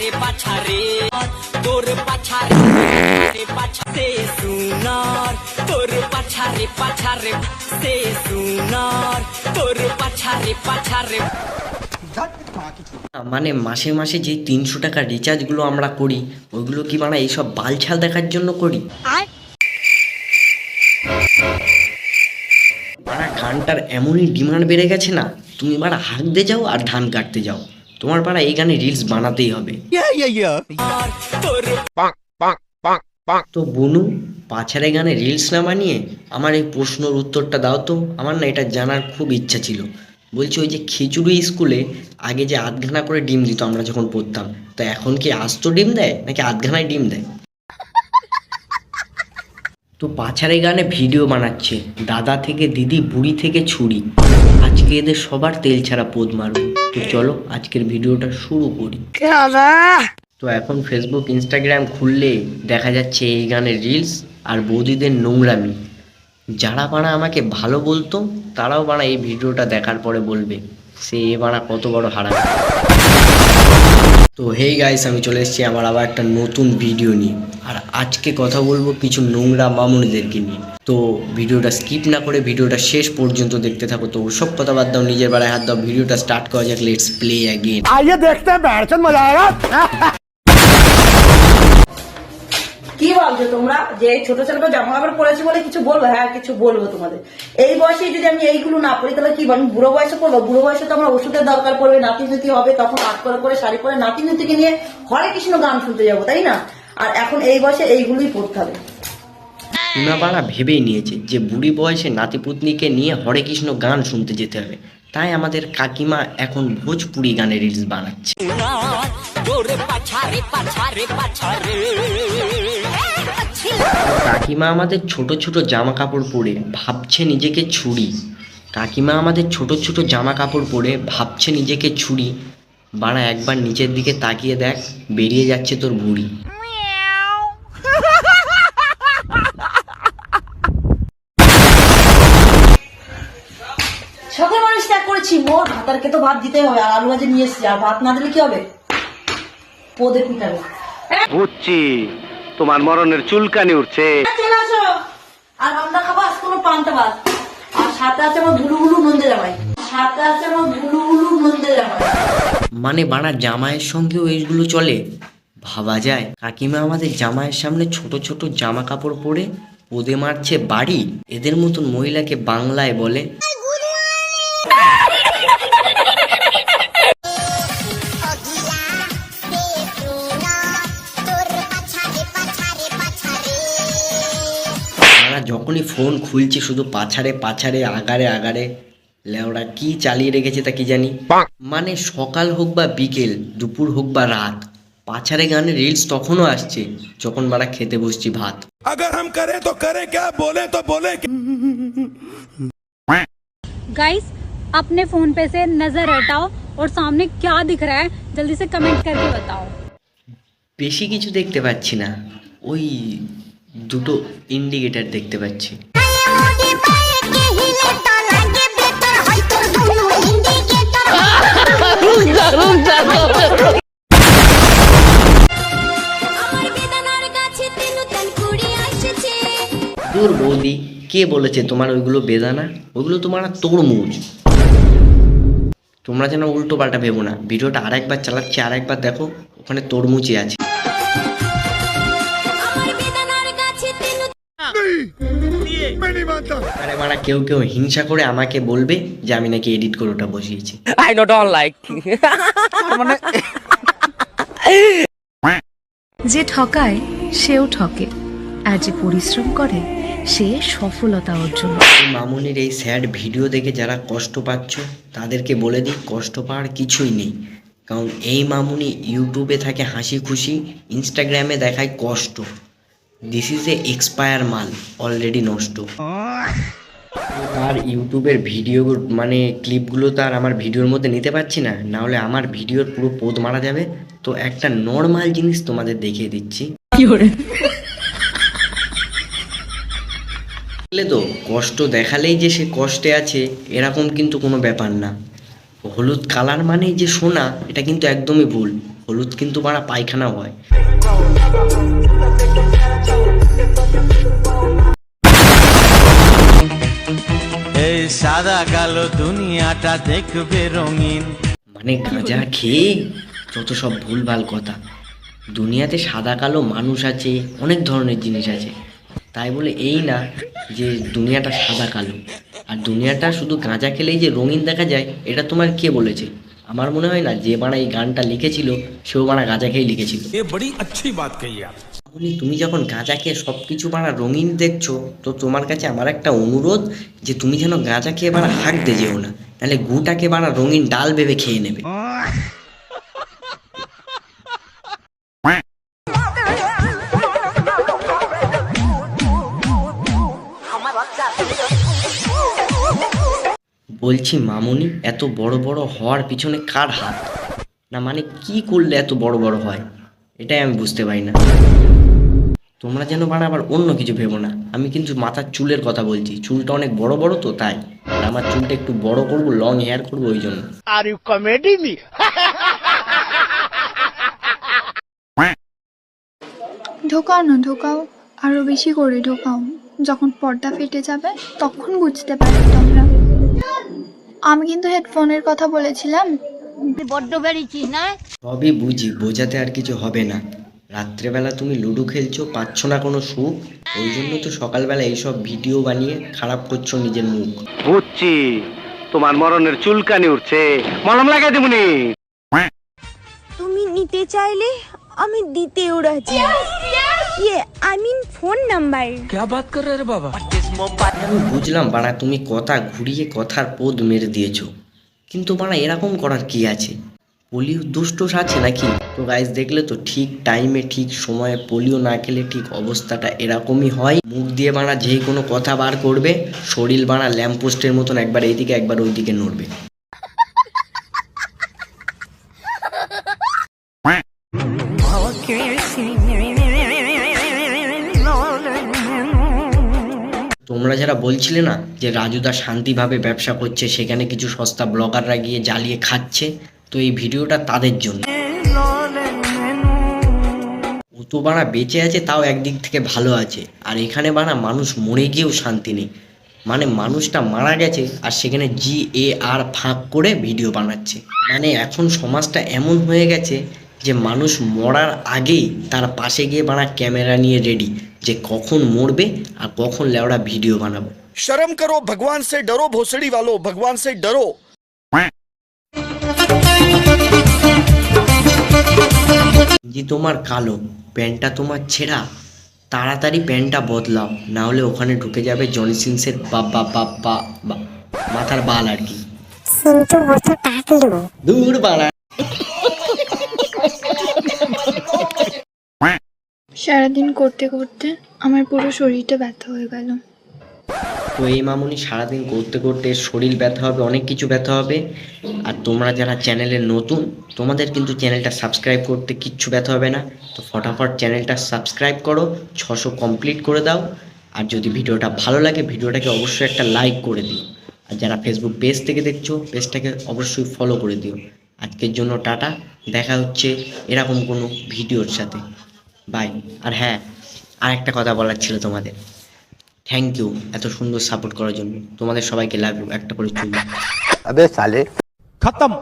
রে পাছা রে তোর পাছা রে পাছা সে সুনার তোর পাছা রে সে সুনার তোর পাছা রে মানে মাসে মাসে যে 300 টাকা রিচার্জগুলো আমরা করি ওইগুলো কি মানে এইসব বালছাল দেখার জন্য করি? মানে গানটার এমনই ডিমান্ড বেড়ে গেছে না, তুমি মানে হাঁকতে যাও আর ধান কাটতে যাও, তোমার পাড়া এই গানে রিলস বানাতেই হবে। তো বনু, পাছারে গানে রিলস না বানিয়ে আমার এই প্রশ্নের উত্তরটা দাও তো, আমার না এটা জানার খুব ইচ্ছা ছিল। বলছি ওই যে খিচুড়ি স্কুলে আগে যে আধখানা করে ডিম দিত আমরা যখন পড়তাম, তো এখন কি আস্ত ডিম দেয় নাকি আধখানায় ডিম দেয়? তো পাছারে গানে ভিডিও বানাচ্ছে দাদা থেকে দিদি, বুড়ি থেকে ছুরি। আজকে এদের সবার তেল ছাড়া পোদ মারবো। তো চলো আজকের ভিডিওটা শুরু করি। তো এখন ফেসবুক ইনস্টাগ্রাম খুললে দেখা যাচ্ছে এই গানের রিলস আর বৌদিদের নোংরামি। যারা বাড়া আমাকে ভালো বলতো তারাও বাড়া এই ভিডিওটা দেখার পরে বলবে সে এ বাড়া কত বড় হারামি। তো হেই গাইস, আমি চলে এসেছি আমার আবার একটা নতুন ভিডিও নিয়ে। আর আজকে কথা বলবো কিছু নোংরা মামুনিদেরকে নিয়ে। তো ভিডিওটা স্কিপ না করে ভিডিওটা শেষ পর্যন্ত দেখতে থাকো। তো সব কথা বাদ দাও, নিজের বেলায় হাত দাও, ভিডিওটা স্টার্ট করা যাক। Let's play again. आइए देखते हैं बैठचंद मजा आएगा। কি ভাবছো তোমরা যে ছোট ছেলেটা জামা কাপড় পরেছে বলে কিছু বলবো? হ্যাঁ, কিছু বলবো তোমাদের। এই বয়সে যদি আমি এইগুলো না পরি তাহলে কি আমি বুড়ো বয়সে পড়বো? বুড়ো বয়সে তো আমার ওষুধের দরকার পড়বে, নাতি নুতি হবে, তখন আট করে শাড়ি পরে নাতি নুতিকে নিয়ে হরে কৃষ্ণ গান শুনতে যাবো, তাই না? আর এখন এই বয়সে এইগুলোই পড়তে হবে। টুনাপাড়া ভেবেই নিয়েছে যে বুড়ি বয়সে নাতিপুতনিকে নিয়ে হরে কৃষ্ণ গান শুনতে যেতে হবে, তাই আমাদের কাকিমা এখন ভোজপুরি গানের রিলস বানাচ্ছে। তোর পাছা রে কাকিমা আমাদের ছোট ছোট জামা কাপড় পরে ভাবছে নিজেকে ছুরি। কাকিমা আমাদের ছোট ছোট জামা কাপড় পরে ভাবছে নিজেকে ছুরি। বাড়া একবার নিচের দিকে তাকিয়ে দেখ, বেরিয়ে যাচ্ছে তোর ভুঁড়ি। সকল মানুষ ত্যাগ করেছি, মোর ভাতারকে তো ভাত দিতে হবে, আর আলু ভাজি নিয়ে এসেছি, আর ভাত না দিলে কি হবে? পোদে পিটাবে। বুঝছি, তোমার মরণের চুলকানি উঠছে। চলে আসো, আর আমরা খাবো আজ কোনো পান্তা ভাত, আর সাথে আছে আমার গুলু গুলু নন্দে জামাই, সাথে আছে আমার গুলু গুলু নন্দে জামাই। মানে বাড়া জামাইয়ের সঙ্গেও এইগুলো চলে, ভাবা যায়। কাকিমা আমাদের জামাইয়ের সামনে ছোট ছোট জামা কাপড় পরে পোদে মারছে বাড়ি। এদের মতন মহিলাকে বাংলায় বলে যখনই ফোন খুলছি শুধু পাছারে পাছারে আগারে আগারে। লেওরা কি চালিয়ে রেখেছে তা কি জানি। মানে সকাল হোক বা বিকেল, দুপুর হোক বা রাত, পাছারে গানে রিলস তখনও আসছে যখন মারা খেতে বসছি ভাত। अगर हम करें तो करें क्या, बोले तो बोले। गाइस, अपने फोन पे से नजर हटाओ और सामने क्या दिख रहा है जल्दी से कमेंट करके बताओ। বেশি কিছু দেখতে পাচ্ছি না, ওই দুটো ইন্ডিকেটর দেখতে পাচ্ছি। দূর বৌদি, কে বলেছে তোমার ওইগুলো বেদানা? ওইগুলো তোমার তরমুজ। তোমরা যেন উল্টো পাল্টা ভেবো না। ভিডিওটা আরেকবার চালাচ্ছি, আরেকবার দেখো, ওখানে তরমুজই আছে। আরে মারা, কেউ কেউ হিংসা করে আমাকে বলবে যে আমি নাকি এডিট করে ওটা বসিয়েছি। I don't like যে ঠকায় সেও ঠকে, আর যে পরিশ্রম করে সে সফলতা অর্জন। মামুনির এই স্যাড ভিডিও দেখে যারা কষ্ট পাচ্ছ তাদেরকে বলে দিই, কষ্ট পাওয়ার কিছুই নেই। কারণ এই মামুনি ইউটিউবে থাকে হাসি খুশি, ইনস্টাগ্রামে দেখায় কষ্ট। দিস ইজ এ এক্সপায়ার মাল, অলরেডি নষ্ট। আর ইউটিউবের ভিডিও মানে ক্লিপগুলো তো আর আমার ভিডিওর মধ্যে নিতে পারছি না, নাহলে আমার ভিডিওর পুরো পোদ মারা যাবে। তো একটা নর্মাল জিনিস তোমাদের দেখিয়ে দিচ্ছি। তো কষ্ট দেখালেই যে সে কষ্টে আছে এরকম কিন্তু কোনো ব্যাপার না। হলুদ কালার মানেই যে সোনা, এটা কিন্তু একদমই ভুল। হলুদ কিন্তু বাড়া পায়খানা হয়। এই সাদা কালো দুনিয়াটা দেখবে রঙিন। মানে গাঁজা খেয়ে যত সব ভুলভাল কথা। দুনিয়াতে সাদা কালো মানুষ আছে, অনেক ধরনের জিনিস আছে, তাই বলে এই না যে দুনিয়াটা সাদা কালো। আর দুনিয়াটা শুধু গাঁজা খেলেই যে রঙিন দেখা যায় এটা তোমার কে বলেছে? আমার মনে হয় না যে বানা এই গানটা লিখেছিল সেও বানা গাঁজা খেয়েই লিখেছিল। ये बड़ी अच्छी बात कही आप। তুমি যখন গাঁজা খেয়ে সব কিছু বানা রঙিন দেখছো, তো তোমার কাছে আমার একটা অনুরোধ যে তুমি যেন গাঁজা খেয়ে বানা হাঁকতে যেও না, নাহলে গুটাকে বানা রঙিন ডাল ভেবে খেয়ে নেবে। বলছি মামুনি, এত বড় বড় হওয়ার পিছনে কার হাত? না মানে কি করলে এত বড় বড় হয়, এটাই আমি বুঝতে পারি না। তোমরা যেন বানা আবার অন্য কিছু ভেবো না। আমি কিন্তু মাথার চুলের কথা বলছি, চুলটা অনেক বড় বড় তো তাই। আর আমার চুলটা একটু বড় করবো, লং হেয়ার করবো, ওই জন্য। Are you comedy me? ঢোকাও না, ঢোকাও, আরো বেশি করে ঢোকাও। যখন পর্দা ফেটে যাবে তখন বুঝতে পারবে তোমরা। আমি কিন্তু হেডফোনের কথা বলেছিলাম। সবই বুঝি, বোঝাতে আর কিছু হবে না। রাত্রেবেলা তুমি লুডো খেলছো, পাচ্ছ না কোনো সুখ, ওই জন্য তো সকালবেলা এইসব ভিডিও বানিয়ে খারাপ করছো নিজের মুখ। বুঝছি, তোমার মরণের চুলকানি উঠছে, মলম লাগাই দেবনি। তুমি নিতে চাইলে আমি দিতেও রাজি। I mean phone number. क्या बात कर रहे रे बाबा? আমি বুঝলাম বাড়া তুমি কথা ঘুরিয়ে কথার পোদ মেরে দিয়েছো, কিন্তু বাড়া এরকম করার কি আছে? পোলিও দুষ্ট আছে নাকি? তো গাইস দেখলে তো, ঠিক টাইমে ঠিক সময়ে পোলিও না খেলে ঠিক অবস্থাটা এরকমই হয়। মুখ দিয়ে বাড়া যেই কোনো কথা বার করবে, শরীর বাড়া ল্যাম্পপোস্টের মতন একবার এইদিকে একবার ওইদিকে নড়বে। তোমরা যারা বলছিলে না যে রাজুদা শান্তিভাবে ব্যবসা করছে, সেখানে কিছু সস্তা ব্লগাররা গিয়ে জ্বালিয়ে খাচ্ছে, তো এই ভিডিওটা তাদের জন্য। ও তো বানা বেঁচে আছে, তাও একদিক থেকে ভালো আছে, আর এখানে বানা মানুষ মরে গিয়েও শান্তি নেই। মানে মানুষটা মারা গেছে আর সেখানে GAR ফাঁক করে ভিডিও বানাচ্ছে। মানে এখন সমাজটা এমন হয়ে গেছে যে মানুষ মরার আগেই তার পাশে গিয়ে বানা ক্যামেরা নিয়ে রেডি, যে কখন মরবে আর কখন লেওড়া ভিডিও বানাবো। शर्म करो, भगवान से डरो, भोसड़ी वालो, भगवान से डरो। যে তোমার কালো, প্যান্টটা তোমার ছেঁড়া, তাড়াতাড়ি প্যান্টটা বদলাও, না হলে ওখানে ঢুকে যাবে জনি সিনসের মাথার বাল আর কি। দূর বাড়া। সারাদিন করতে করতে আমার পুরো শরীরটা ব্যথা হয়ে গেল। তো এই মামুনি সারাদিন করতে করতে শরীর ব্যথা হবে, অনেক কিছু ব্যথা হবে। আর তোমরা যারা চ্যানেলে নতুন, তোমাদের কিন্তু চ্যানেলটা সাবস্ক্রাইব করতে কিচ্ছু ব্যথা হবে না। তো ফটাফট চ্যানেলটা সাবস্ক্রাইব করো, 600 কমপ্লিট করে দাও। আর যদি ভিডিওটা ভালো লাগে, ভিডিওটাকে অবশ্যই একটা লাইক করে দিও। আর যারা ফেসবুক পেজ থেকে দেখছো, পেজটাকে অবশ্যই ফলো করে দিও। আজকের জন্য টাটা, দেখা হচ্ছে এরকম কোনো ভিডিওর সাথে, বাই। আর হ্যাঁ, আর একটা কথা বলার ছিল তোমাদের, থ্যাংক ইউ এত সুন্দর সাপোর্ট করার জন্য। তোমাদের সবাইকে লাভ ইউ, একটা করে চুল। আবে সালে खत्म।